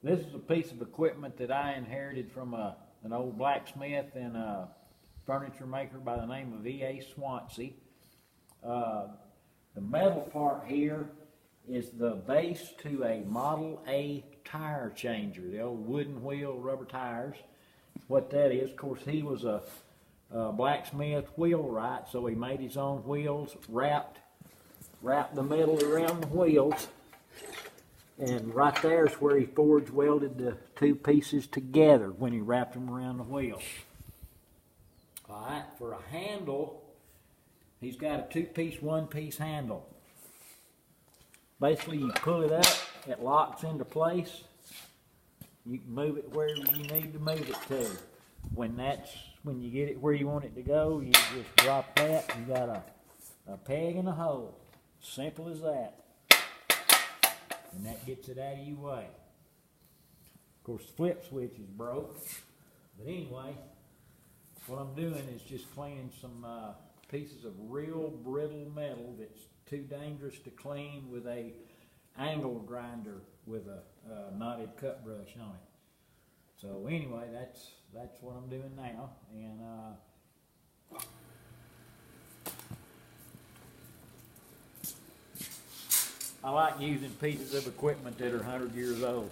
This is a piece of equipment that I inherited from an old blacksmith and a furniture maker by the name of E.A. Swansea. The metal part here is the base to a Model A tire changer, the old wooden wheel rubber tires. What that is, of course, he was a blacksmith wheelwright, so he made his own wheels, wrapped the metal around the wheels, and right there is where he forge welded the two pieces together when he wrapped them around the wheel. Alright, for a handle, he's got a two-piece, one-piece handle. Basically, you pull it up, it locks into place. You can move it wherever you need to move it to. When you get it where you want it to go, you just drop that. You got a peg and a hole. Simple as that. And that gets it out of your way. Of course, the flip switch is broke. But anyway, what I'm doing is just cleaning some pieces of real brittle metal that's too dangerous to clean with a angle grinder with a knotted cut brush on it. So anyway, that's what I'm doing now, and I like using pieces of equipment that are 100 years old.